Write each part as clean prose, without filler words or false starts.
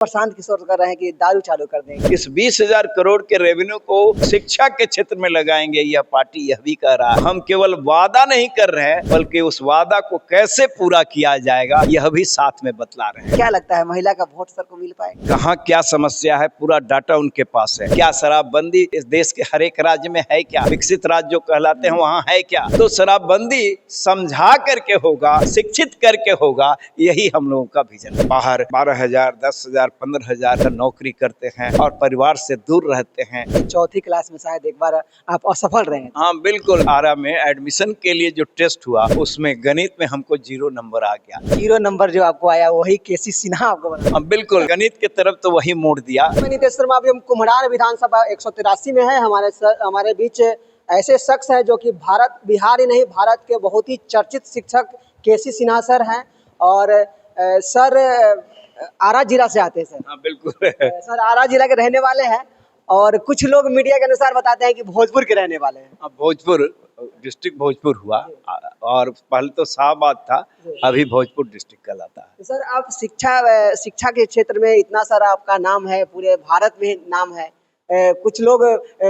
प्रशांत किशोर कर रहे हैं कि दारू चालू कर देंगे। इस 20,000 करोड़ के रेवेन्यू को शिक्षा के क्षेत्र में लगाएंगे, यह पार्टी यह भी कह रहा है। हम केवल वादा नहीं कर रहे हैं, बल्कि उस वादा को कैसे पूरा किया जाएगा यह भी साथ में बतला रहे हैं। क्या लगता है महिला का वोट सर को मिल पाएगा? कहाँ क्या समस्या है, पूरा डाटा उनके पास है। क्या शराबबंदी इस देश के हर एक राज्य में है? क्या विकसित राज्य जो कहलाते हैं वहाँ है क्या? तो शराबबंदी समझा करके होगा, शिक्षित करके होगा, यही हम लोगों का विजन है। बाहर 12,000, 10,000, 15,000 नौकरी करते हैं और परिवार से दूर रहते हैं। चौथी क्लास में शायद एक बार आप असफल रहे हैं। हाँ बिल्कुल, आरा में एडमिशन के लिए जो टेस्ट हुआ उसमें गणित में हमको 0 नंबर आ गया। 0 नंबर जो आपको आया वही केसी सिन्हा आपको बना। हाँ बिल्कुल, गणित की तरफ तो वही मोड़ दिया। नीतीश शर्मा अभी हम कुम्हरार विधानसभा 183 में है। हमारे बीच ऐसे शख्स है जो कि बिहार ही नहीं भारत के बहुत ही चर्चित शिक्षक केसी सिन्हा सर हैं। और सर आरा जिला से आते हैं सर। हाँ बिल्कुल सर आरा जिला के रहने वाले हैं और कुछ लोग मीडिया के अनुसार बताते हैं कि भोजपुर के रहने वाले हैं। भोजपुर डिस्ट्रिक्ट भोजपुर हुआ और पहले तो शाहबाद था, अभी भोजपुर डिस्ट्रिक्ट कहलाता है। सर आप शिक्षा के क्षेत्र में इतना सारा आपका नाम है, पूरे भारत में नाम है। कुछ लोग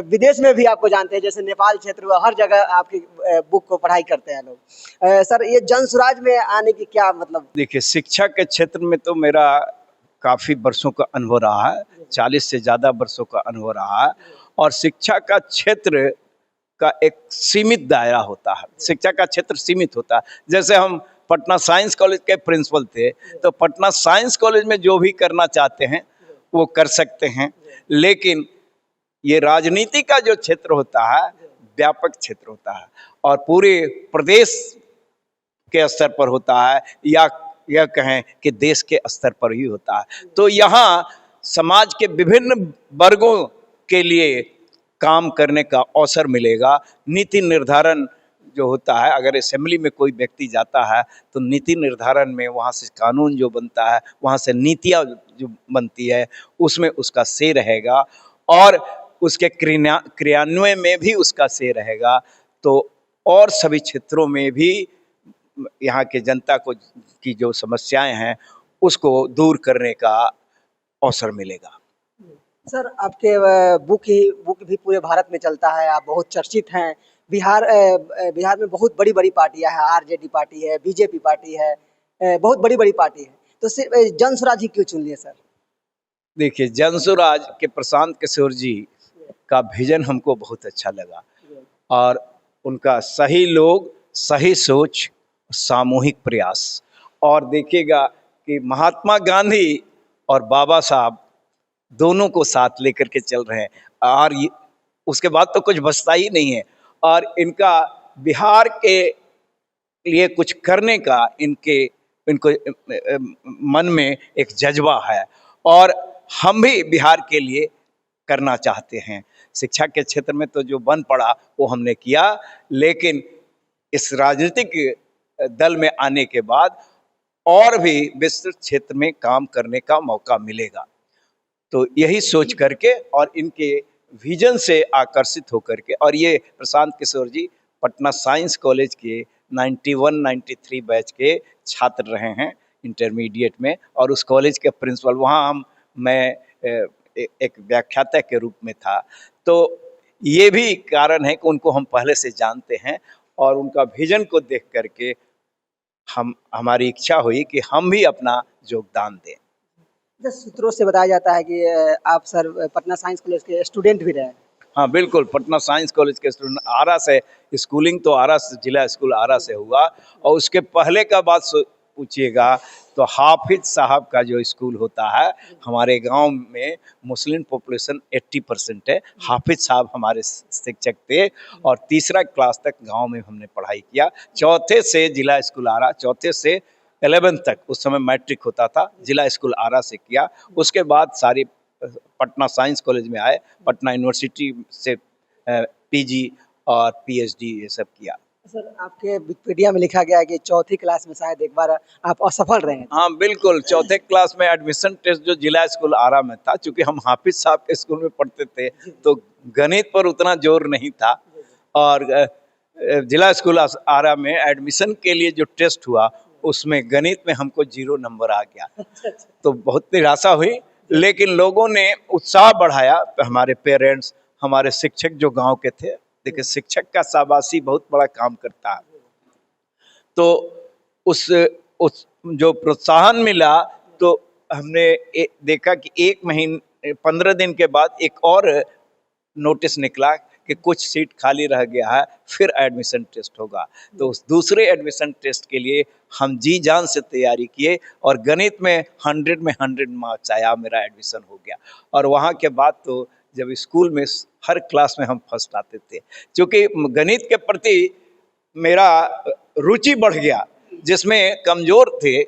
विदेश में भी आपको जानते हैं, जैसे नेपाल क्षेत्र में हर जगह आपकी बुक को पढ़ाई करते हैं लोग। सर ये जन स्वराज में आने की क्या मतलब? देखिए, शिक्षा के क्षेत्र में तो मेरा काफ़ी वर्षों का अनुभव रहा है, 40 से ज़्यादा वर्षों का अनुभव रहा है। और शिक्षा का क्षेत्र का एक सीमित दायरा होता है, शिक्षा का क्षेत्र सीमित होता है। जैसे हम पटना साइंस कॉलेज के प्रिंसिपल थे, तो पटना साइंस कॉलेज में जो भी करना चाहते हैं वो कर सकते हैं। लेकिन ये राजनीति का जो क्षेत्र होता है व्यापक क्षेत्र होता है और पूरे प्रदेश के स्तर पर होता है, या यह कहें कि देश के स्तर पर ही होता है। तो यहाँ समाज के विभिन्न वर्गों के लिए काम करने का अवसर मिलेगा। नीति निर्धारण जो होता है, अगर असेंबली में कोई व्यक्ति जाता है तो नीति निर्धारण में वहाँ से कानून जो बनता है, वहाँ से नीतियाँ जो बनती है, उसमें उसका से रहेगा और उसके क्रियान्वयन में भी उसका से रहेगा। तो और सभी क्षेत्रों में भी यहाँ के जनता को की जो समस्याएं हैं उसको दूर करने का अवसर मिलेगा। सर आपके बुक भी पूरे भारत में चलता है, आप बहुत चर्चित हैं। बिहार में बहुत बड़ी बड़ी पार्टियां हैं, आरजेडी पार्टी है, बीजेपी पार्टी है, बहुत बड़ी बड़ी पार्टी है। तो सिर्फ जन स्वराज ही क्यों चुन लिए सर? देखिए, जन स्वराज के प्रशांत किशोर जी का विजन हमको बहुत अच्छा लगा और उनका सही लोग, सही सोच, सामूहिक प्रयास। और देखिएगा कि महात्मा गांधी और बाबा साहब दोनों को साथ लेकर के चल रहे हैं और उसके बाद तो कुछ बचता ही नहीं है। और इनका बिहार के लिए कुछ करने का इनको मन में एक जज्बा है और हम भी बिहार के लिए करना चाहते हैं। शिक्षा के क्षेत्र में तो जो बन पड़ा वो हमने किया, लेकिन इस राजनीतिक दल में आने के बाद और भी विस्तृत क्षेत्र में काम करने का मौका मिलेगा। तो यही सोच करके और इनके विजन से आकर्षित होकर के, और ये प्रशांत किशोर जी पटना साइंस कॉलेज के 91-93 बैच के छात्र रहे हैं इंटरमीडिएट में, और उस कॉलेज के प्रिंसिपल वहाँ मैं एक व्याख्याता के रूप में था। तो ये भी कारण है कि उनको हम पहले से जानते हैं और उनका विजन को देख करके हमारी इच्छा हुई कि हम भी अपना योगदान दें। सूत्रों से बताया जाता है कि आप सर पटना साइंस कॉलेज के स्टूडेंट भी रहे। हाँ बिल्कुल, पटना साइंस कॉलेज के स्टूडेंट। आरा से स्कूलिंग तो आरा से, जिला स्कूल आरा से हुआ। और उसके पहले का बात पूछिएगा तो हाफिज साहब का जो स्कूल होता है, हमारे गांव में मुस्लिम पॉपुलेशन 80% है। हाफिज साहब हमारे शिक्षक थे और तीसरा क्लास तक गांव में हमने पढ़ाई किया। चौथे से जिला स्कूल आरा, चौथे से 11 तक, उस समय मैट्रिक होता था, जिला स्कूल आरा से किया। उसके बाद सारी पटना साइंस कॉलेज में आए, पटना यूनिवर्सिटी से पीजी और पीएचडी ये सब किया। सर आपके विकिपीडिया में लिखा गया है कि चौथी क्लास में शायद एक बार आप असफल रहे हैं। हाँ बिल्कुल, चौथे क्लास में एडमिशन टेस्ट जो जिला स्कूल आरा में था, चूंकि हम हाफिज साहब के स्कूल में पढ़ते थे तो गणित पर उतना जोर नहीं था, और जिला स्कूल आरा में एडमिशन के लिए जो टेस्ट हुआ उसमें गणित में हमको 0 नंबर आ गया। तो बहुत निराशा हुई, लेकिन लोगों ने उत्साह बढ़ाया। तो हमारे पेरेंट्स, हमारे शिक्षक जो गांव के थे, देखिए शिक्षक का शाबाशी बहुत बड़ा काम करता है। तो उस जो प्रोत्साहन मिला, तो हमने देखा कि 1 महीने 15 दिन के बाद एक और नोटिस निकला कि कुछ सीट खाली रह गया है, फिर एडमिशन टेस्ट होगा। तो उस दूसरे एडमिशन टेस्ट के लिए हम जी जान से तैयारी किए और गणित में 100 में 100 मार्क्स आया, मेरा एडमिशन हो गया। और वहाँ के बाद तो जब स्कूल में हर क्लास में हम फर्स्ट आते थे, क्योंकि गणित के प्रति मेरा रुचि बढ़ गया। जिसमें कमजोर थे,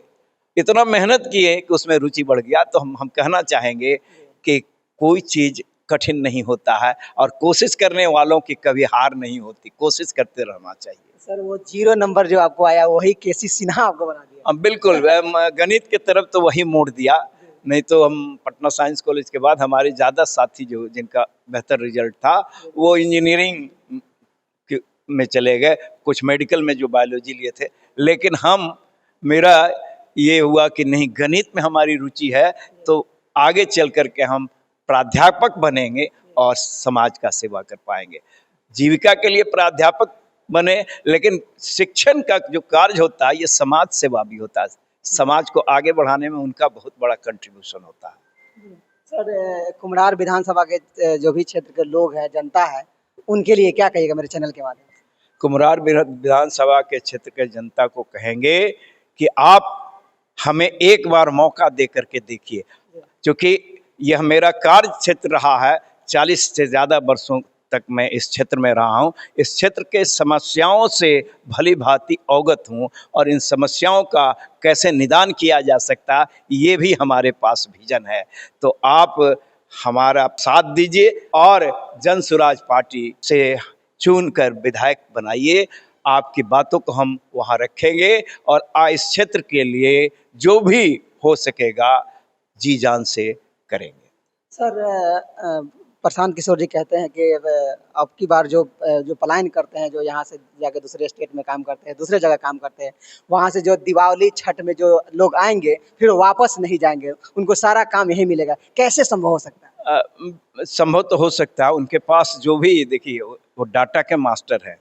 इतना मेहनत किए कि उसमें रुचि बढ़ गया। तो हम कहना चाहेंगे कि कोई चीज़ कठिन नहीं होता है और कोशिश करने वालों की कभी हार नहीं होती, कोशिश करते रहना चाहिए। सर वो 0 नंबर जो आपको आया वही केसी सिन्हा आपको बना दिया। बिल्कुल, गणित की तरफ तो वही मोड़ दिया। नहीं तो हम पटना साइंस कॉलेज के बाद हमारे ज़्यादा साथी जो जिनका बेहतर रिजल्ट था वो इंजीनियरिंग में चले गए, कुछ मेडिकल में जो बायोलॉजी लिए थे। लेकिन मेरा ये हुआ कि नहीं, गणित में हमारी रुचि है तो आगे चल कर के हम प्राध्यापक बनेंगे और समाज का सेवा कर पाएंगे। जीविका के लिए प्राध्यापक बने, लेकिन शिक्षण का जो कार्य होता है ये समाज सेवा भी होता है। समाज को आगे बढ़ाने में उनका बहुत बड़ा कंट्रीब्यूशन होता है। सर कुम्हरार विधानसभा के जो भी क्षेत्र के लोग हैं, जनता है, उनके लिए क्या कहिएगा मेरे चैनल के माध्यम से? कुम्हरार विधानसभा के क्षेत्र के जनता को कहेंगे कि आप हमें एक बार मौका दे करके देखिए, क्योंकि यह मेरा कार्य क्षेत्र रहा है। 40 से ज़्यादा वर्षों तक मैं इस क्षेत्र में रहा हूँ। इस क्षेत्र के समस्याओं से भली भांति अवगत हूँ और इन समस्याओं का कैसे निदान किया जा सकता, ये भी हमारे पास विजन है। तो आप हमारा साथ दीजिए और जन सुराज पार्टी से चुनकर विधायक बनाइए। आपकी बातों को हम वहाँ रखेंगे और इस क्षेत्र के लिए जो भी हो सकेगा जी जान से करेंगे। सर प्रशांत किशोर जी कहते हैं कि अब की बार जो पलायन करते हैं, जो यहाँ से जाके दूसरे स्टेट में काम करते हैं, दूसरे जगह काम करते हैं, वहाँ से जो दिवाली छठ में जो लोग आएंगे फिर वापस नहीं जाएंगे, उनको सारा काम यही मिलेगा। कैसे संभव हो सकता है? संभव तो हो सकता है। उनके पास जो भी, देखिए वो डाटा के मास्टर है,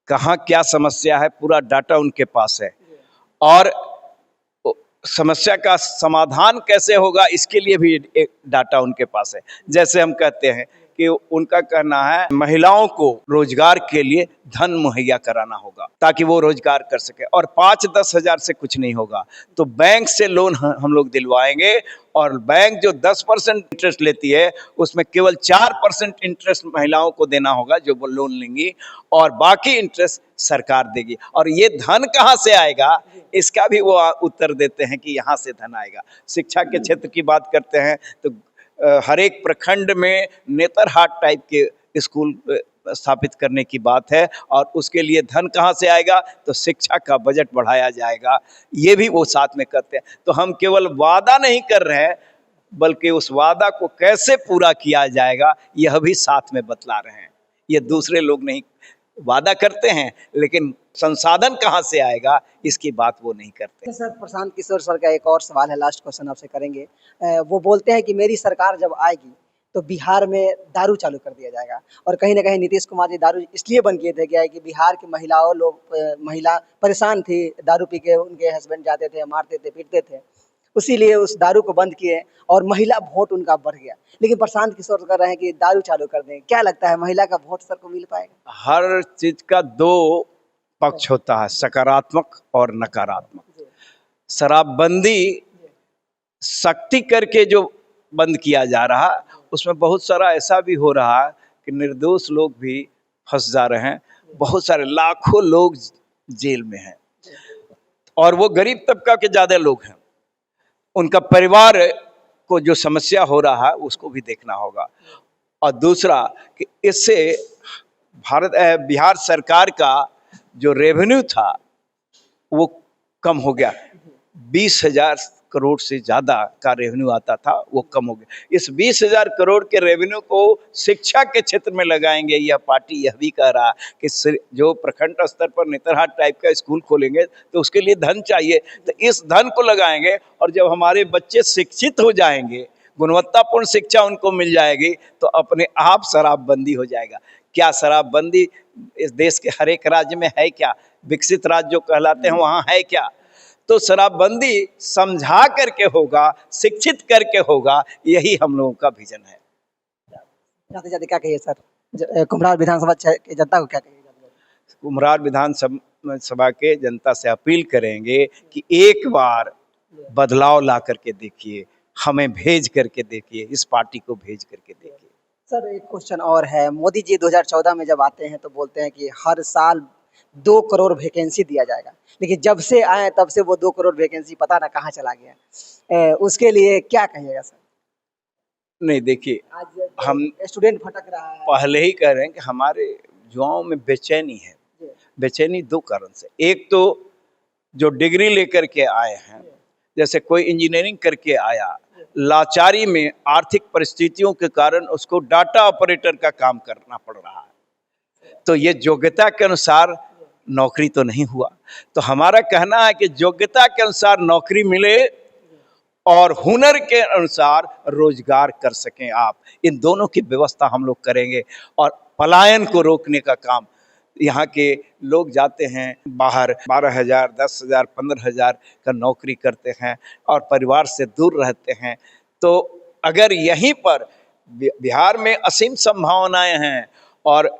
कहाँ क्या समस्या है पूरा डाटा उनके पास है, और समस्या का समाधान कैसे होगा इसके लिए भी एक डाटा उनके पास है। जैसे हम कहते हैं कि उनका कहना है महिलाओं को रोजगार के लिए धन मुहैया कराना होगा ताकि वो रोजगार कर सके, और 5-10 हज़ार से कुछ नहीं होगा। तो बैंक से लोन हम लोग दिलवाएंगे और बैंक जो 10% इंटरेस्ट लेती है उसमें केवल 4% इंटरेस्ट महिलाओं को देना होगा जो वो लोन लेंगी, और बाकी इंटरेस्ट सरकार देगी। और ये धन कहाँ से आएगा इसका भी वो उत्तर देते हैं कि यहाँ से धन आएगा। शिक्षा के क्षेत्र की बात करते हैं तो हर एक प्रखंड में नेतरहाट टाइप के स्कूल स्थापित करने की बात है, और उसके लिए धन कहाँ से आएगा, तो शिक्षा का बजट बढ़ाया जाएगा, ये भी वो साथ में करते हैं। तो हम केवल वादा नहीं कर रहे हैं बल्कि उस वादा को कैसे पूरा किया जाएगा यह भी साथ में बतला रहे हैं। ये दूसरे लोग नहीं वादा करते हैं, लेकिन संसाधन कहाँ से आएगा इसकी बात वो नहीं करते। सर प्रशांत किशोर सर का एक और सवाल है, लास्ट क्वेश्चन आपसे करेंगे। वो बोलते हैं कि मेरी सरकार जब आएगी तो बिहार में दारू चालू कर दिया जाएगा, और कहीं ना कहीं नीतीश कुमार जी दारू इसलिए बंद किए थे क्या है कि बिहार की महिला परेशान थी, दारू पी के उनके हस्बैंड जाते थे, मारते थे, पीटते थे, उसीलिए उस दारू को बंद किए और महिला वोट उनका बढ़ गया। लेकिन प्रशांत किशोर कर रहे हैं कि दारू चालू कर दें, क्या लगता है महिला का वोट सर को मिल पाएगा? हर चीज का 2 पक्ष होता है, सकारात्मक और नकारात्मक। शराबबंदी सख्ती करके जो बंद किया जा रहा उसमें बहुत सारा ऐसा भी हो रहा है कि निर्दोष लोग भी फंस जा रहे हैं, बहुत सारे लाखों लोग जेल में हैं, और वो गरीब तबका के ज़्यादा लोग हैं। उनका परिवार को जो समस्या हो रहा है उसको भी देखना होगा। और दूसरा कि इससे बिहार सरकार का जो रेवेन्यू था वो कम हो गया। 20,000 करोड़ से ज़्यादा का रेवेन्यू आता था, वो कम हो गया। इस 20,000 करोड़ के रेवेन्यू को शिक्षा के क्षेत्र में लगाएंगे। यह पार्टी यह भी कह रहा कि जो प्रखंड स्तर पर नेतरहाट टाइप का स्कूल खोलेंगे तो उसके लिए धन चाहिए, तो इस धन को लगाएंगे, और जब हमारे बच्चे शिक्षित हो जाएंगे गुणवत्तापूर्ण शिक्षा उनको मिल जाएगी तो अपने आप शराबबंदी हो जाएगा। क्या शराबबंदी इस देश के हर एक राज्य में है क्या? विकसित राज्य जो कहलाते हैं वहाँ है क्या? तो शराबबंदी समझा करके होगा, शिक्षित करके होगा, यही हम लोगों का विजन है। जाते जाते क्या कहिए सर, कुम्हरार विधानसभा की जनता को क्या कहिएगा? कुम्हरार विधानसभा के जनता से अपील करेंगे कि एक बार बदलाव ला करके देखिए, हमें भेज करके देखिए, इस पार्टी को भेज करके देखिए। सर एक क्वेश्चन और है, मोदी जी 2014 में जब आते हैं तो बोलते हैं कि हर साल 2 करोड़ वैकेंसी दिया जाएगा, लेकिन जब से आए तब से वो 2 करोड़ वैकेंसी पता ना कहाँ चला गया। उसके लिए क्या कहिएगा सर? नहीं देखिए, आज हम स्टूडेंट भटक रहा है। पहले ही कह रहे हैं कि हमारे युवाओं में बेचैनी है। बेचैनी दो कारण से, एक तो जो डिग्री लेकर के आए हैं, जैसे कोई इंजीनियरिंग करके आया, लाचारी में आर्थिक परिस्थितियों के कारण उसको डाटा ऑपरेटर का काम करना पड़ रहा है, तो ये योग्यता के अनुसार नौकरी तो नहीं हुआ। तो हमारा कहना है कि योग्यता के अनुसार नौकरी मिले और हुनर के अनुसार रोजगार कर सकें आप, इन दोनों की व्यवस्था हम लोग करेंगे। और पलायन को रोकने का काम, यहाँ के लोग जाते हैं बाहर 12,000, 10,000, 15,000 का नौकरी करते हैं और परिवार से दूर रहते हैं। तो अगर यहीं पर बिहार में असीम संभावनाएं हैं, और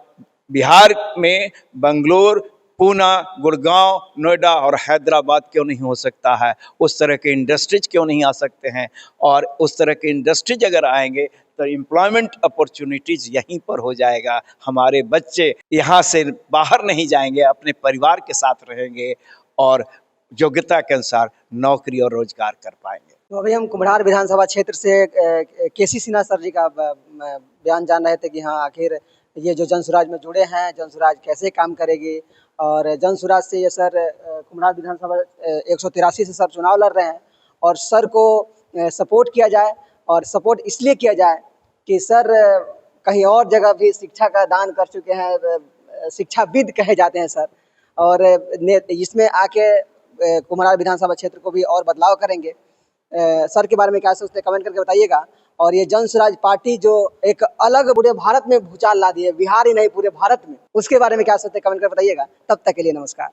बिहार में बेंगलोर, पूना, गुड़गांव, नोएडा और हैदराबाद क्यों नहीं हो सकता है? उस तरह के इंडस्ट्रीज क्यों नहीं आ सकते हैं? और उस तरह के इंडस्ट्रीज अगर आएंगे तो एम्प्लॉयमेंट अपॉर्चुनिटीज यहीं पर हो जाएगा। हमारे बच्चे यहाँ से बाहर नहीं जाएंगे, अपने परिवार के साथ रहेंगे और योग्यता के अनुसार नौकरी और रोजगार कर पाएंगे। तो अभी हम कुम्हरार विधानसभा क्षेत्र से केसी सिन्हा सर जी का बयान जान रहे थे कि हाँ आखिर ये जो जनसुराज में जुड़े हैं, जनसुराज कैसे काम करेगी। और जनसुराज से ये सर कुम्हरार विधानसभा 183 से सर चुनाव लड़ रहे हैं, और सर को सपोर्ट किया जाए, और सपोर्ट इसलिए किया जाए कि सर कहीं और जगह भी शिक्षा का दान कर चुके हैं, शिक्षाविद कहे जाते हैं सर, और इसमें आके कुम्हरार विधानसभा क्षेत्र को भी और बदलाव करेंगे। सर के बारे में क्या सोचते हैं कमेंट करके बताइएगा। और ये जनसुराज पार्टी जो एक अलग पूरे भारत में भूचाल ला दी है, बिहार ही नहीं पूरे भारत में, उसके बारे में क्या सोचते हैं कमेंट करके बताइएगा। तब तक के लिए नमस्कार।